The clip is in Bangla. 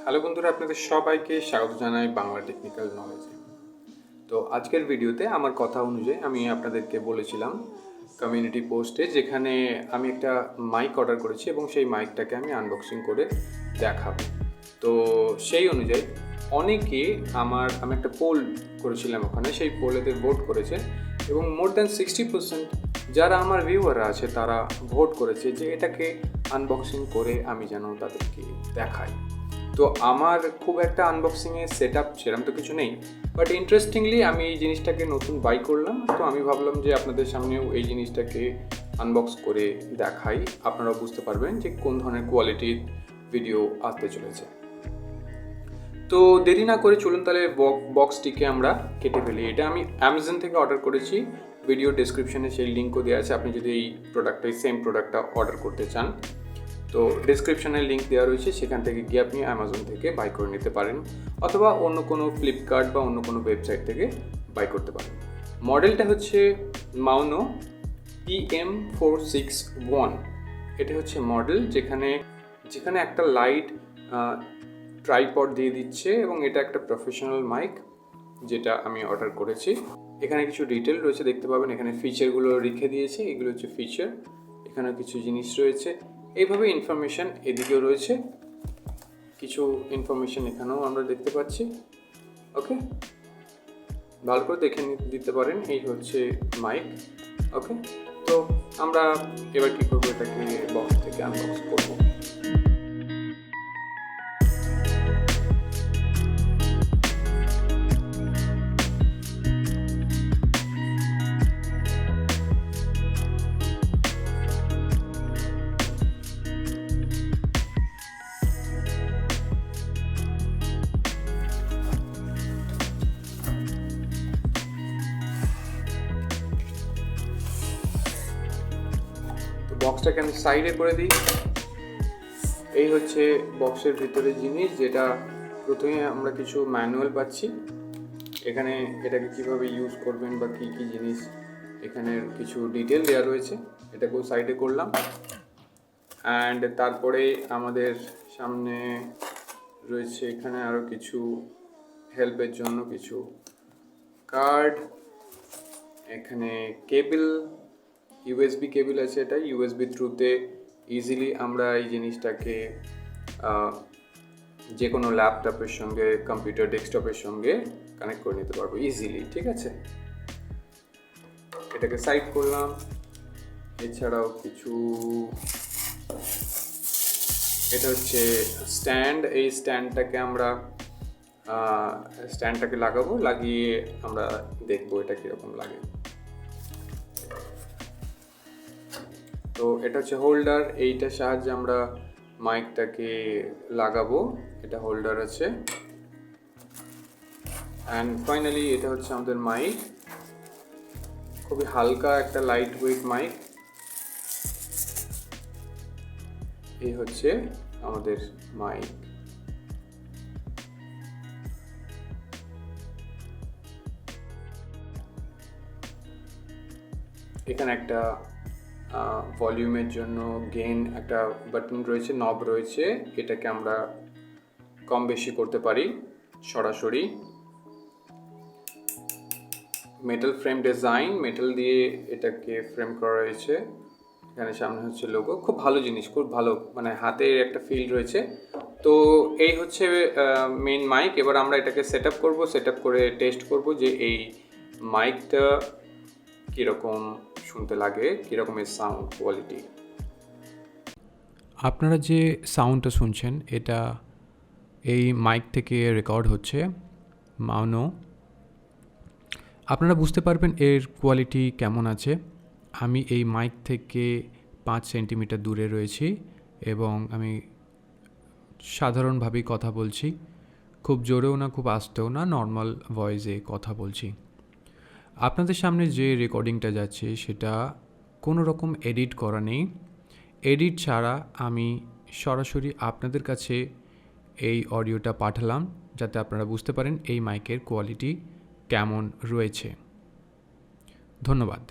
হ্যালো বন্ধুরা, আপনাদের সবাইকে স্বাগত জানাই বাংলা টেকনিক্যাল নলেজে। তো আজকের ভিডিওতে আমার কথা অনুযায়ী আমি আপনাদেরকে বলেছিলাম কমিউনিটি পোস্টে, যেখানে আমি একটা মাইক অর্ডার করেছি এবং সেই মাইকটাকে আমি আনবক্সিং করে দেখাবো। তো সেই অনুযায়ী অনেকে আমি একটা পোল করেছিলাম ওখানে, সেই পোলেদের ভোট করেছে এবং মোর দ্যান 60% যারা আমার ভিউয়াররা আছে তারা ভোট করেছে যে এটাকে আনবক্সিং করে আমি যেন তাদেরকে দেখাই। তো আমার খুব একটা আনবক্সিংয়ের সেট আপ সেরকম তো কিছু নেই, বাট ইন্টারেস্টিংলি আমি এই জিনিসটাকে নতুন বাই করলাম। তো আমি ভাবলাম যে আপনাদের সামনেও এই জিনিসটাকে আনবক্স করে দেখাই, আপনারাও বুঝতে পারবেন যে কোন ধরনের কোয়ালিটির ভিডিও আসতে চলেছে। তো দেরি না করে চলুন তাহলে বক্সটিকে আমরা কেটে ফেলি। এটা আমি অ্যামাজন থেকে অর্ডার করেছি, ভিডিও ডেসক্রিপশনে সেই লিঙ্কও দেওয়া আছে, আপনি যদি এই সেম প্রোডাক্টটা অর্ডার করতে চান তো ডেসক্রিপশনে লিঙ্ক দেওয়া রয়েছে, সেখান থেকে গিয়ে আপনি অ্যামাজন থেকে বাই করে নিতে পারেন, অথবা অন্য কোনো ফ্লিপকার্ট বা অন্য কোনো ওয়েবসাইট থেকে বাই করতে পারেন। মডেলটা হচ্ছে মাওনো PM461। এটা হচ্ছে মডেল যেখানে একটা লাইট ট্রাইপড দিয়ে দিচ্ছে এবং এটা একটা প্রফেশনাল মাইক যেটা আমি অর্ডার করেছি। এখানে কিছু ডিটেল রয়েছে, দেখতে পাবেন এখানে ফিচারগুলো লিখে দিয়েছে, এগুলো হচ্ছে ফিচার। এখানে কিছু জিনিস রয়েছে, এইভাবে ইনফরমেশান এদিকেও রয়েছে, কিছু ইনফরমেশান এখানেও আমরা দেখতে পাচ্ছি। ওকে, ভালো করে দেখে দিতে পারেন। এই হচ্ছে মাইক। ওকে, তো আমরা এবার কী করবো, এটাকে বক্স থেকে আনবক্স করবো। বক্সটাকে আমি সাইডে করে দিই। এই হচ্ছে বক্সের ভিতরে জিনিস, যেটা প্রথমে আমরা কিছু ম্যানুয়াল পাচ্ছি। এখানে এটাকে কিভাবে ইউজ করবেন বা কী কী জিনিস, এখানের কিছু ডিটেল দেওয়া রয়েছে। এটাকেও সাইডে করলাম। অ্যান্ড তারপরে আমাদের সামনে রয়েছে এখানে আরও কিছু হেল্পের জন্য কিছু কার্ড, এখানে কেবল, ইউএসবি কেবল আছে। এটা ইউএসবি থ্রুতে ইজিলি আমরা এই জিনিসটাকে যে কোনো ল্যাপটপের সঙ্গে, কম্পিউটার ডেস্কটপের সঙ্গে কানেক্ট করে নিতে পারবো ইজিলি। ঠিক আছে, এটাকে সাইড করলাম। এছাড়াও কিছু, এটা হচ্ছে স্ট্যান্ড। এই স্ট্যান্ডটাকে লাগাবো, লাগিয়ে আমরা দেখবো এটা কীরকম লাগে। তো এটা হচ্ছে হোল্ডার, এইটার সাহায্যে আমরা মাইকটাকে লাগাবো। এটা হোল্ডার আছে। অ্যান্ড ফাইনালি এটা হচ্ছে আমাদের মাইক, খুবই হালকা একটা লাইট ওয়েট মাইক। এই হচ্ছে আমাদের মাইক। এখানে একটা ভলিউমের জন্য গেইন একটা বাটন রয়েছে, নব রয়েছে, এটাকে আমরা কম বেশি করতে পারি সরাসরি। মেটাল ফ্রেম ডিজাইন, মেটাল দিয়ে এটাকে ফ্রেম করা রয়েছে। এখানে সামনে হচ্ছে লোগো, খুব ভালো জিনিস, খুব ভালো, মানে হাতের একটা ফিল রয়েছে। তো এই হচ্ছে মেইন মাইক। এবার আমরা এটাকে সেট আপ করবো, সেট আপ করে টেস্ট করব যে এই মাইকটা কীরকম শুনতে লাগে, কীরকমের সাউন্ড কোয়ালিটি। আপনারা যে সাউন্ডটা শুনছেন এটা এই মাইক থেকে রেকর্ড হচ্ছে, মাওনো। আপনারা বুঝতে পারবেন এর কোয়ালিটি কেমন আছে। আমি এই মাইক থেকে 5 সেন্টিমিটার দূরে রয়েছি এবং আমি সাধারণভাবেই কথা বলছি, খুব জোরেও না খুব আস্তেও না, নর্মাল ভয়েসে কথা বলছি। আপনাদের সামনে যে রেকর্ডিংটা যাচ্ছে সেটা কোনো রকম এডিট করা নেই। এডিট ছাড়া আমি সরাসরি আপনাদের কাছে এই অডিওটা পাঠালাম, যাতে আপনারা বুঝতে পারেন এই মাইকের কোয়ালিটি কেমন রয়েছে। ধন্যবাদ।